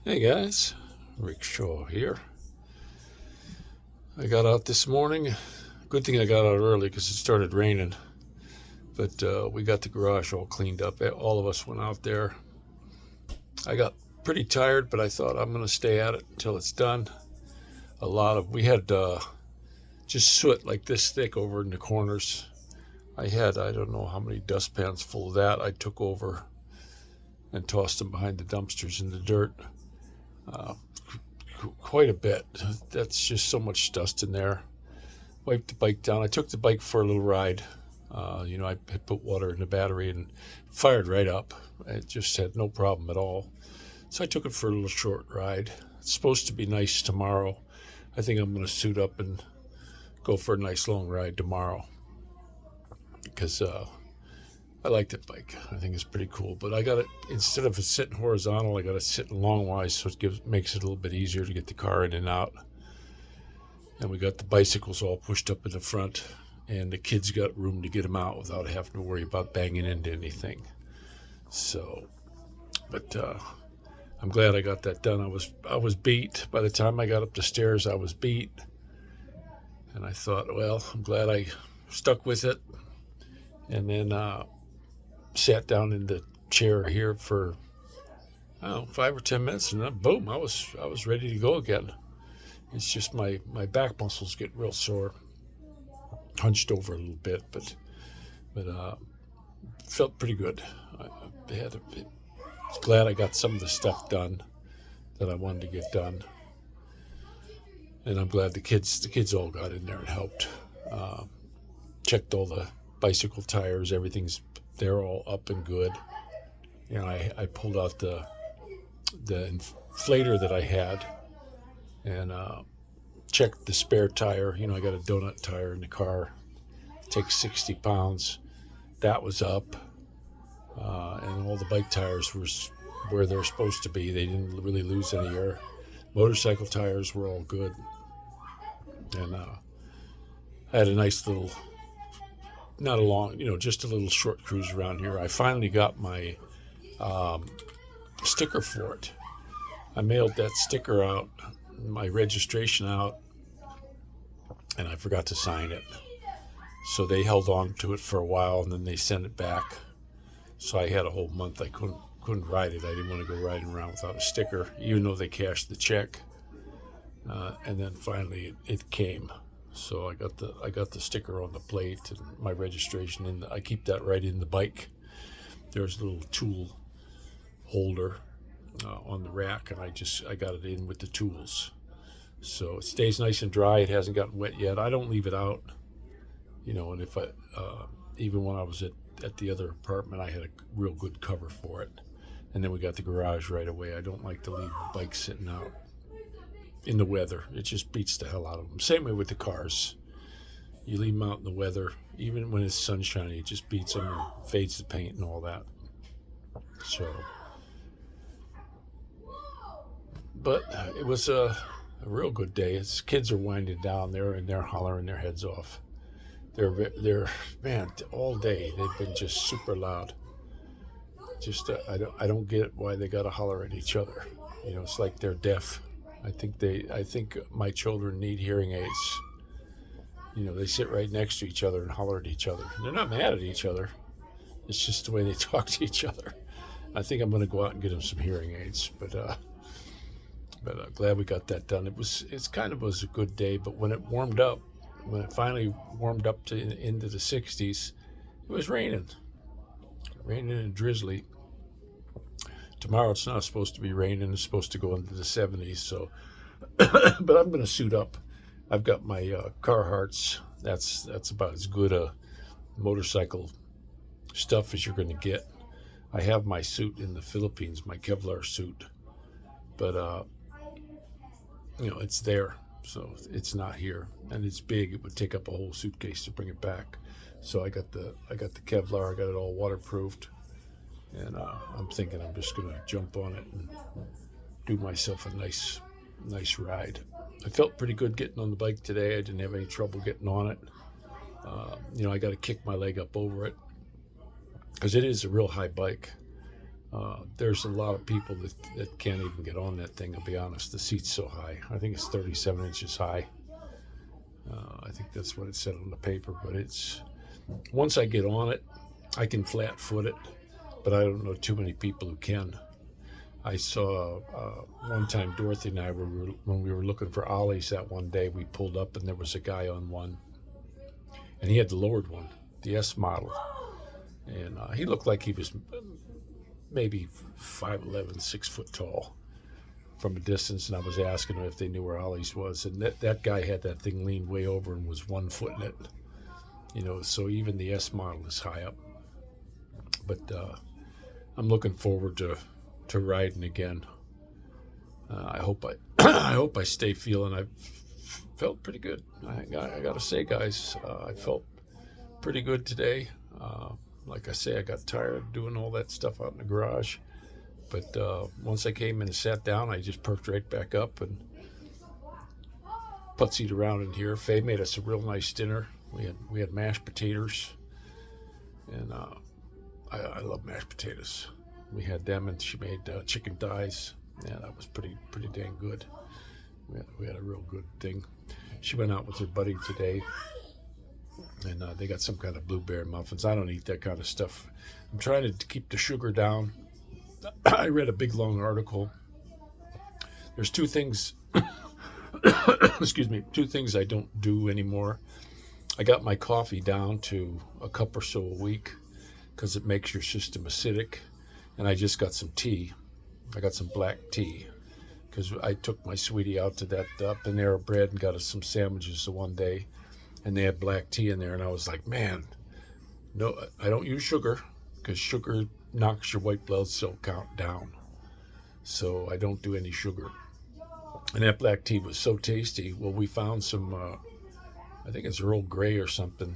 Hey guys, Rick Shaw here. I got out this morning. Good thing I got out early because it started raining. But we got the garage all cleaned up. All of us went out there. I got pretty tired, but I thought I'm going to stay at it until it's done. We had just soot like this thick over in the corners. I don't know how many dustpans full of that I took over and tossed them behind the dumpsters in the dirt. Uh, Quite a bit. That's just so much dust in there. Wiped the bike down. I took the bike for a little ride. I put water in the battery and fired right up. It just had no problem at all. So I took it for a little short ride. It's supposed to be nice tomorrow. I think I'm going to suit up and go for a nice long ride tomorrow because I like that bike. I think it's pretty cool. But I got it, instead of it sitting horizontal, I got it sitting longwise, so makes it a little bit easier to get the car in and out. And we got the bicycles all pushed up in the front, and the kids got room to get them out without having to worry about banging into anything. So, but I'm glad I got that done. I was beat. By the time I got up the stairs, I was beat. And I thought, well, I'm glad I stuck with it. And then sat down in the chair here for 5 or 10 minutes, and then boom, I was ready to go again. It's just my back muscles get real sore, hunched over a little bit, but felt pretty good. Glad I got some of the stuff done that I wanted to get done, and I'm glad the kids all got in there and helped. Checked all the bicycle tires, they're all up and good. I pulled out the inflator that I had and checked the spare tire. I got a donut tire in the car. It takes 60 pounds. That was up. And all the bike tires were where they're supposed to be. They didn't really lose any air. Motorcycle tires were all good. And I had a nice little, not a long, just a little short cruise around here. I finally got my sticker for it. I mailed that sticker out, my registration out, and I forgot to sign it. So they held on to it for a while, and then they sent it back. So I had a whole month I couldn't ride it. I didn't want to go riding around without a sticker, even though they cashed the check. And then finally it came. So I got the sticker on the plate and my registration in. I keep that right in the bike. There's a little tool holder on the rack, and I got it in with the tools, so it stays nice and dry. It hasn't gotten wet yet. I don't leave it out, and if I even when I was at the other apartment, I had a real good cover for it. And then we got the garage right away. I don't like to leave the bike sitting out in the weather. It just beats the hell out of them. Same way with the cars. You leave them out in the weather, even when it's sunshiny, it just beats them and fades the paint and all that. So, but it was a real good day. As kids are winding down there and they're hollering their heads off. They're man, all day they've been just super loud. Just I don't get why they gotta holler at each other. It's like they're deaf. I think my children need hearing aids. They sit right next to each other and holler at each other. They're not mad at each other. It's just the way they talk to each other. I think I'm going to go out and get them some hearing aids. But glad we got that done. It kind of was a good day. But when it finally warmed up to into the 60s, it was raining and drizzly. Tomorrow it's not supposed to be raining. It's supposed to go into the 70s. So, but I'm going to suit up. I've got my Carhartts. That's about as good a motorcycle stuff as you're going to get. I have my suit in the Philippines, my Kevlar suit, but it's there, so it's not here, and it's big. It would take up a whole suitcase to bring it back. So I got the Kevlar. I got it all waterproofed, and I'm thinking I'm just going to jump on it and do myself a nice ride. I felt pretty good getting on the bike today. I didn't have any trouble getting on it. I got to kick my leg up over it because it is a real high bike. There's a lot of people that can't even get on that thing, I'll be honest. The seat's so high. I think it's 37 inches high. I think that's what it said on the paper, but it's, once I get on it, I can flat foot it, but I don't know too many people who can. I saw one time Dorothy and I when we were looking for ollies that one day, we pulled up and there was a guy on one, and he had the lowered one, the S model, and he looked like he was maybe 5'11", 6 foot tall from a distance, and I was asking him if they knew where Ollie's was, and that guy had that thing leaned way over and was 1 foot in it, so even the S model is high up. But I'm looking forward to riding again. I hope I hope I stay feeling. I felt pretty good. I gotta say, guys, I felt pretty good today. Like I say, I got tired of doing all that stuff out in the garage. But once I came in and sat down, I just perked right back up and putzied around in here. Faye made us a real nice dinner. We had mashed potatoes, and I love mashed potatoes. We had them, and she made chicken thighs. Yeah, that was pretty dang good. We had a real good thing. She went out with her buddy today, and they got some kind of blueberry muffins. I don't eat that kind of stuff. I'm trying to keep the sugar down. I read a big long article. There's two things excuse me, two things I don't do anymore. I got my coffee down to a cup or so a week because it makes your system acidic, and I just got some tea. I got some black tea because I took my sweetie out to that Panera Bread and got us some sandwiches the one day, and they had black tea in there, and I was like, man, no, I don't use sugar because sugar knocks your white blood cell count down. So I don't do any sugar. And that black tea was so tasty. Well, we found some, I think it's Earl Grey or something,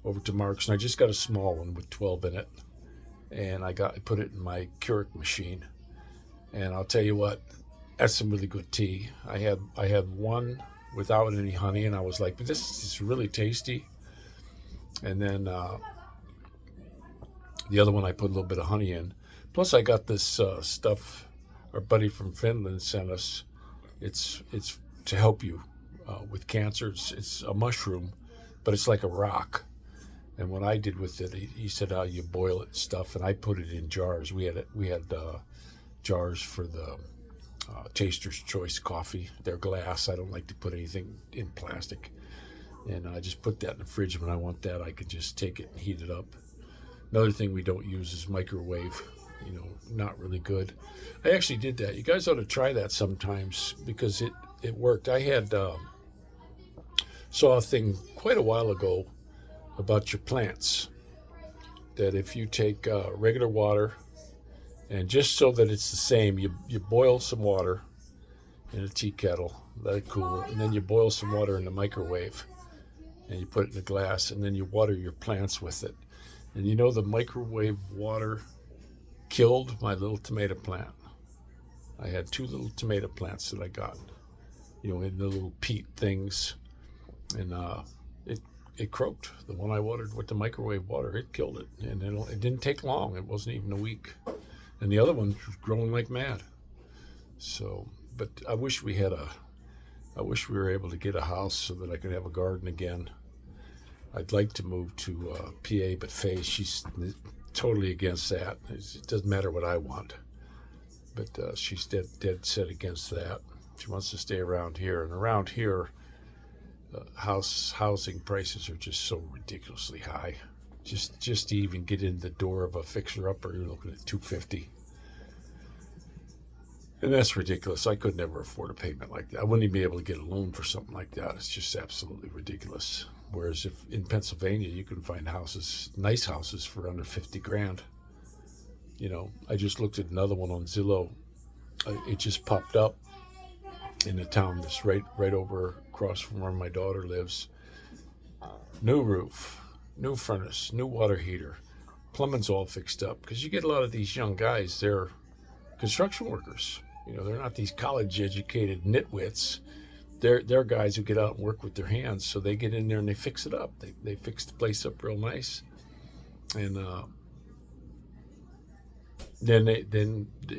over to Mark's, and I just got a small one with 12 in it. And I put it in my Keurig machine. And I'll tell you what, that's some really good tea. I had one without any honey, and I was like, but this is really tasty. And then the other one I put a little bit of honey in. Plus I got this stuff our buddy from Finland sent us. It's to help you with cancer. It's a mushroom, but it's like a rock. And what I did with it, he said how you boil it and stuff, and I put it in jars. We had jars for the Taster's Choice coffee. They're glass. I don't like to put anything in plastic. And I just put that in the fridge. When I want that, I can just take it and heat it up. Another thing we don't use is microwave. Not really good. I actually did that. You guys ought to try that sometimes because it worked. I had saw a thing quite a while ago about your plants, that if you take regular water, and just so that it's the same, you boil some water in a tea kettle, let it cool, and then you boil some water in the microwave, and you put it in a glass, and then you water your plants with it. And the microwave water killed my little tomato plant. I had 2 little tomato plants that I got, in the little peat things, and it croaked. The one I watered with the microwave water, it killed it, and it didn't take long. It wasn't even a week, and the other one was growing like mad. So, but I wish we were able to get a house so that I could have a garden again. I'd like to move to PA, but Faye, she's totally against that. It doesn't matter what I want, but she's dead set against that. She wants to stay around here, and around here, housing prices are just so ridiculously high. Just to even get in the door of a fixer-upper, you're looking at $250, and that's ridiculous. I could never afford a payment like that. I wouldn't even be able to get a loan for something like that. It's just absolutely ridiculous. Whereas if in Pennsylvania you can find nice houses for under 50 grand. I just looked at another one on Zillow. It just popped up in a town that's right over across from where my daughter lives. New roof, new furnace, new water heater, plumbing's all fixed up. Because you get a lot of these young guys, they're construction workers. They're not these college-educated nitwits. They're guys who get out and work with their hands, so they get in there and they fix it up. They fix the place up real nice. And Then they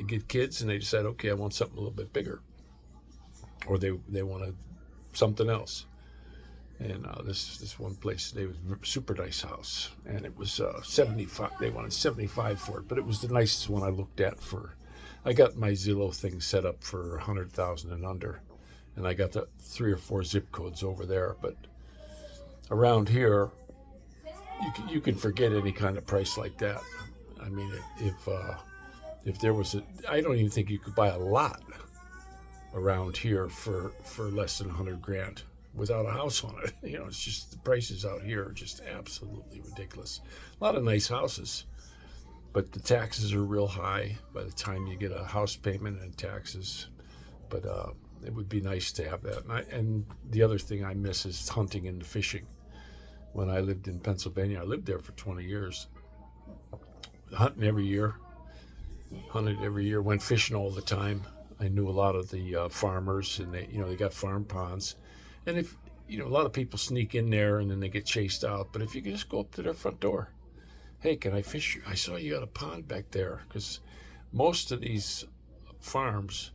get kids and they decide, okay, I want something a little bit bigger, or they wanted something else. And this one place, they was a super nice house, and it was 75. They wanted 75 for it, but it was the nicest one I looked at for. I got my Zillow thing set up for 100,000 and under, and I got the 3 or 4 zip codes over there. But around here, you can forget any kind of price like that. I mean, if there was I don't even think you could buy a lot around here for less than 100 grand without a house on it. It's just the prices out here are just absolutely ridiculous. A lot of nice houses, but the taxes are real high by the time you get a house payment and taxes. But it would be nice to have that. And the other thing I miss is hunting and fishing. When I lived in Pennsylvania, I lived there for 20 years. Hunting every year, hunted every year, went fishing all the time. I knew a lot of the farmers, and they got farm ponds. And if a lot of people sneak in there and then they get chased out. But if you can just go up to their front door, hey, can I fish? I saw you got a pond back there. Because most of these farms,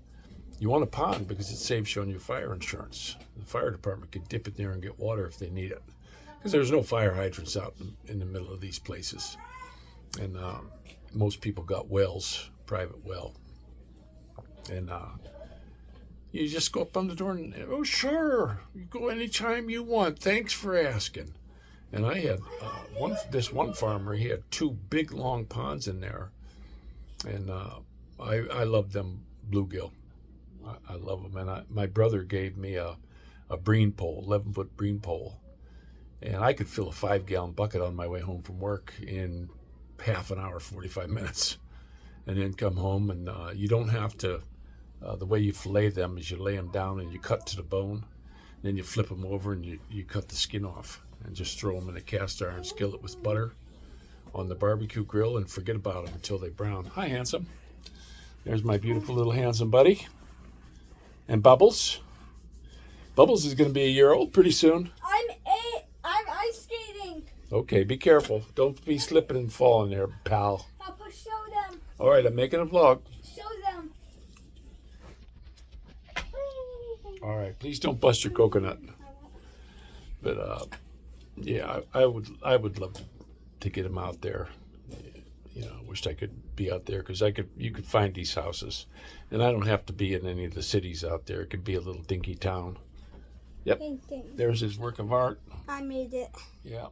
you want a pond because it saves you on your fire insurance. The fire department can dip in there and get water if they need it. Because there's no fire hydrants out in the middle of these places. And most people got wells, private well. And you just go up on the door and, oh, sure, you go anytime you want. Thanks for asking. And I had this one farmer, he had 2 big, long ponds in there. And I love them bluegill. I love them. And my brother gave me a bream pole, 11-foot bream pole. And I could fill a 5-gallon bucket on my way home from work in half an hour, 45 minutes. And then come home, and you don't have to, the way you fillet them is you lay them down and you cut to the bone. Then you flip them over and you cut the skin off and just throw them in a cast iron skillet with butter on the barbecue grill and forget about them until they brown. Hi, handsome. There's my beautiful little handsome buddy. And Bubbles. Bubbles is going to be a year old pretty soon. I'm 8. I'm ice skating. Okay, be careful. Don't be slipping and falling there, pal. Papa, show them. All right, I'm making a vlog. Show them. All right, please don't bust your coconut. But yeah, I would love to get him out there. I wished I could be out there because you could find these houses, and I don't have to be in any of the cities out there. It could be a little dinky town. Yep, there's his work of art. I made it. Yeah,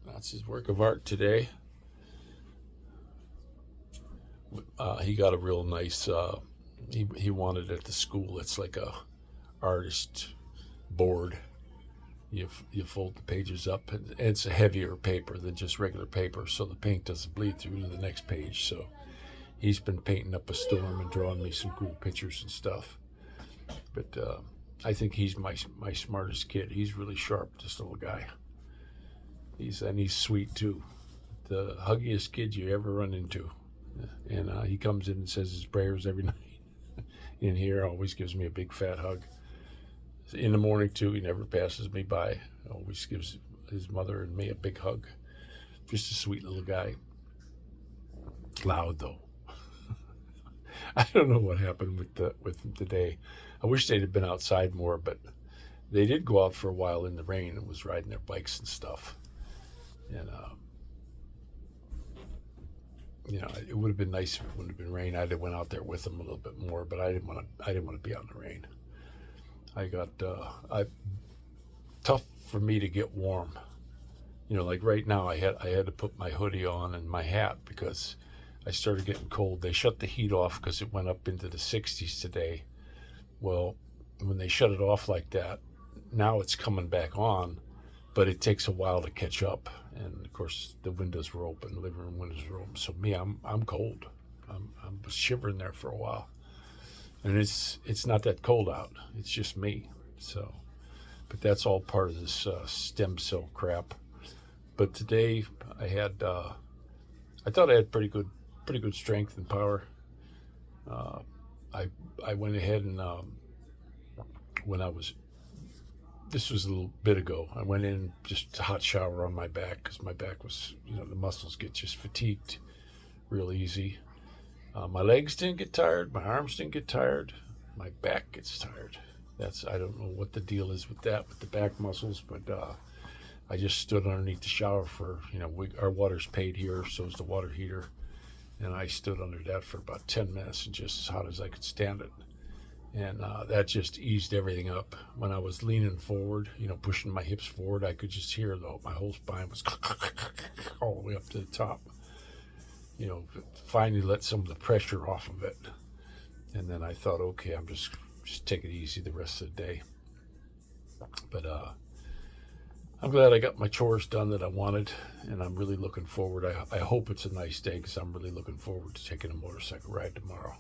that's his work of art today. He got a real nice. He wanted it at the school. It's like a artist board. You fold the pages up, and it's a heavier paper than just regular paper, so the paint doesn't bleed through to the next page. So he's been painting up a storm and drawing me some cool pictures and stuff. But I think he's my smartest kid. He's really sharp, this little guy. He's sweet too. The huggiest kid you ever run into. And he comes in and says his prayers every night. In here, always gives me a big fat hug. In the morning too, he never passes me by. Always gives his mother and me a big hug. Just a sweet little guy. Loud though. I don't know what happened with him today. I wish they'd have been outside more, but they did go out for a while in the rain and was riding their bikes and stuff. And it would have been nice if it wouldn't have been rain. I'd have went out there with them a little bit more, but I didn't want to be out in the rain. I got tough for me to get warm. Like right now, I had to put my hoodie on and my hat because I started getting cold. They shut the heat off because it went up into the 60s today. Well, when they shut it off like that, now it's coming back on, but it takes a while to catch up. And of course, the windows were open, the living room windows were open. So me, I'm cold. I'm shivering there for a while. And it's not that cold out. It's just me. So, but that's all part of this stem cell crap. But today I thought I had pretty good strength and power. I went ahead and this was a little bit ago. I went in just a hot shower on my back because my back was, the muscles get just fatigued real easy. My legs didn't get tired. My arms didn't get tired. My back gets tired. I don't know what the deal is with that, with the back muscles, but I just stood underneath the shower for, our water's paid here, so is the water heater. And I stood under that for about 10 minutes and just as hot as I could stand it. And that just eased everything up. When I was leaning forward, pushing my hips forward, I could just hear, though, my whole spine was all the way up to the top. Finally let some of the pressure off of it. And then I thought, okay, I'm just take it easy the rest of the day. But I'm glad I got my chores done that I wanted, and I'm really looking forward. I hope it's a nice day because I'm really looking forward to taking a motorcycle ride tomorrow.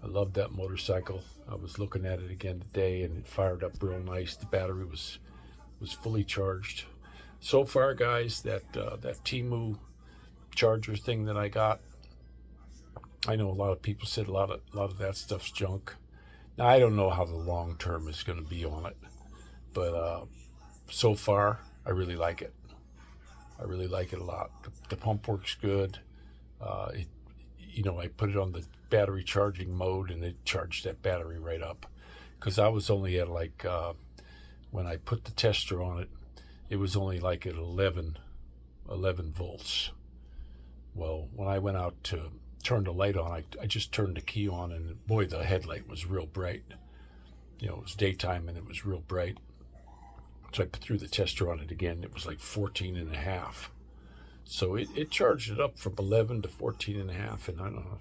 I love that motorcycle. I was looking at it again today, and it fired up real nice. The battery was fully charged. So far, guys, that Temu charger thing that I got, I know a lot of people said a lot of that stuff's junk. Now, I don't know how the long term is going to be on it, but so far, I really like it. I really like it a lot. The pump works good. I put it on the battery charging mode, and it charged that battery right up. Because I was only at when I put the tester on it, it was only like at 11 volts. Well, when I went out to turn the light on, I just turned the key on, and boy, the headlight was real bright. It was daytime, and it was real bright. So I threw the tester on it again. It was like 14 and a half. So it charged it up from 11 to 14 and a half. And I don't know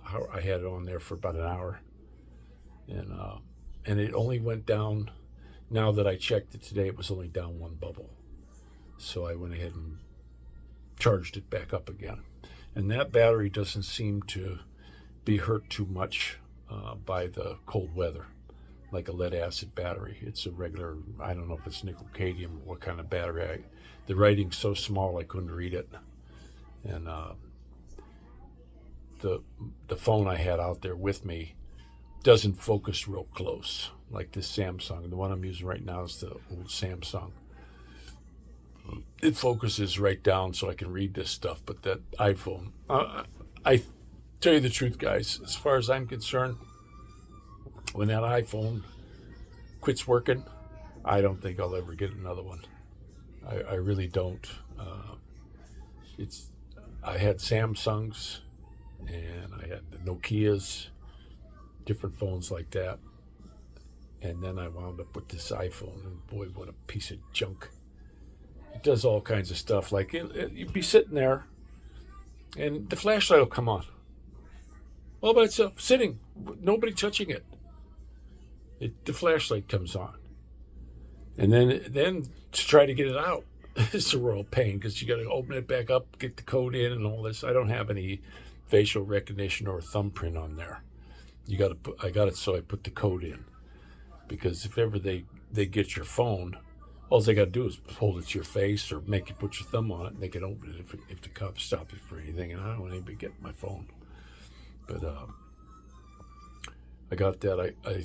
how I had it on there for about an hour. And it only went down, now that I checked it today, it was only down one bubble. So I went ahead and charged it back up again. And that battery doesn't seem to be hurt too much by the cold weather, like a lead acid battery. It's a regular, I don't know if it's nickel cadmium or what kind of battery. The writing's so small I couldn't read it. And the phone I had out there with me doesn't focus real close, like this Samsung. The one I'm using right now is the old Samsung. It focuses right down so I can read this stuff, but that iPhone, I tell you the truth, guys, as far as I'm concerned, when that iPhone quits working, I don't think I'll ever get another one. I really don't. I had Samsungs, and I had the Nokias, different phones like that, and then I wound up with this iPhone, and boy, what a piece of junk. It does all kinds of stuff, like you'd be sitting there, and the flashlight will come on. All by itself, sitting, nobody touching it. The flashlight comes on. And then to try to get it out, it's a real pain because you got to open it back up, get the code in, and all this. I don't have any facial recognition or thumbprint on there. I got it, so I put the code in, because if ever they get your phone, all they got to do is hold it to your face or make you put your thumb on it, and they can open it if the cops stop you for anything. And I don't want anybody getting my phone, but I got that. I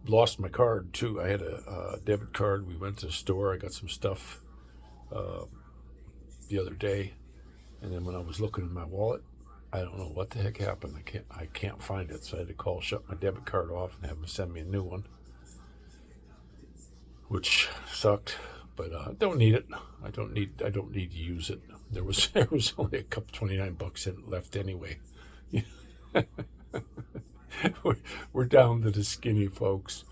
lost my card too. I had a debit card. We went to the store. I got some stuff the other day, and then when I was looking in my wallet, I don't know what the heck happened. I can't find it, so I had to shut my debit card off and have them send me a new one, which sucked. But I don't need it. I don't need to use it. There was only a couple $29 in it left anyway. We're down to the skinny, folks.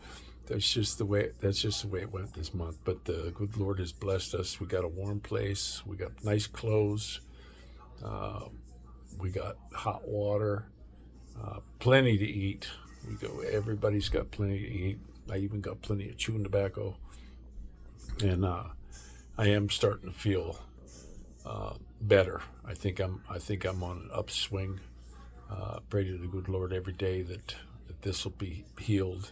That's just the way it went this month. But the good Lord has blessed us. We got a warm place. We got nice clothes. We got hot water. Plenty to eat. Everybody's got plenty to eat. I even got plenty of chewing tobacco. And I am starting to feel better. I think I'm on an upswing. Pray to the good Lord every day that this will be healed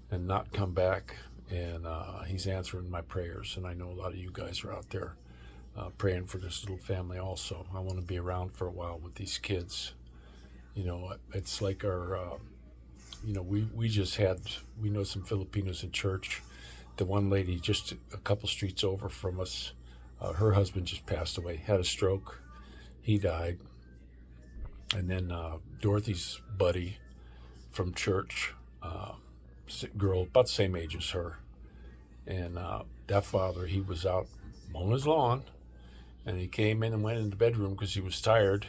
and not come back. And He's answering my prayers. And I know a lot of you guys are out there praying for this little family also. I want to be around for a while with these kids. It's like our, we know some Filipinos in church. The one lady just a couple streets over from us, her husband just passed away, had a stroke. He died. And then Dorothy's buddy from church, girl about the same age as her, and that father, he was out mowing his lawn, and he came in and went in the bedroom because he was tired.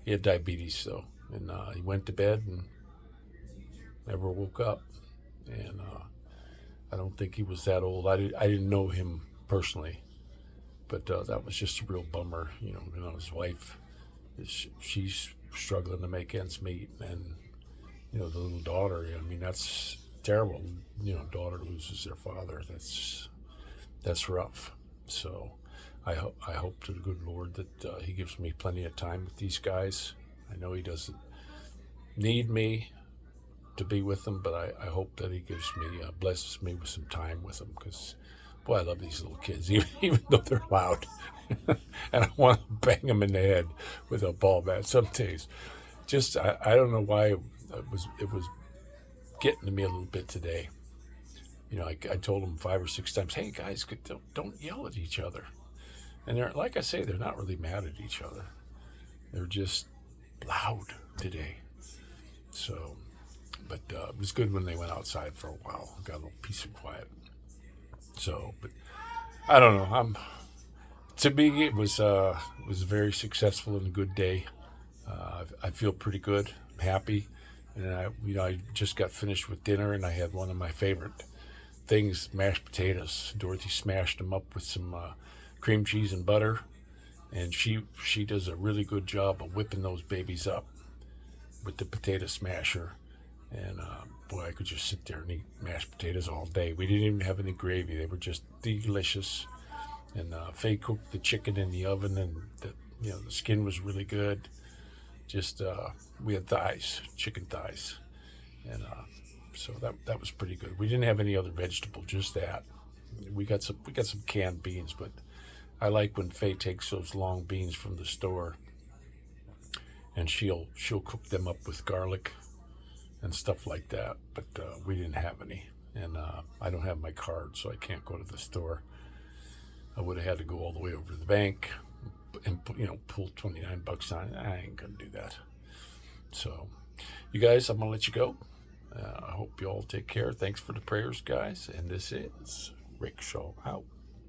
He had diabetes though, and he went to bed and never woke up. And I don't think he was that old. I didn't know him personally, but that was just a real bummer. His wife, she's struggling to make ends meet, and the little daughter. I mean, that's terrible. Daughter loses their father. That's rough. So I hope to the good Lord that He gives me plenty of time with these guys. I know He doesn't need me to be with them, but I hope that He blesses me with some time with them, because boy, I love these little kids, even though they're loud. And I want to bang them in the head with a ball bat some days. Just I don't know why it was getting to me a little bit today. I told them 5 or 6 times, hey guys, don't yell at each other. And they're, like I say, they're not really mad at each other. They're just loud today. So, but it was good when they went outside for a while, got a little peace and quiet. So, but I don't know. To me, it was very successful and a good day. I feel pretty good. I'm happy, and I just got finished with dinner, and I had one of my favorite things, mashed potatoes. Dorothy smashed them up with some cream cheese and butter, and she does a really good job of whipping those babies up with the potato smasher. And boy, I could just sit there and eat mashed potatoes all day. We didn't even have any gravy. They were just delicious. And Faye cooked the chicken in the oven, and the skin was really good. Just we had chicken thighs, and so that was pretty good. We didn't have any other vegetable, just that. We got some canned beans, but I like when Faye takes those long beans from the store, and she'll cook them up with garlic and stuff like that. But we didn't have any, and I don't have my card, so I can't go to the store. I would have had to go all the way over to the bank and pull $29 on it. I ain't gonna do that. So, you guys, I'm gonna let you go. I hope you all take care. Thanks for the prayers, guys. And this is Rick Shaw out.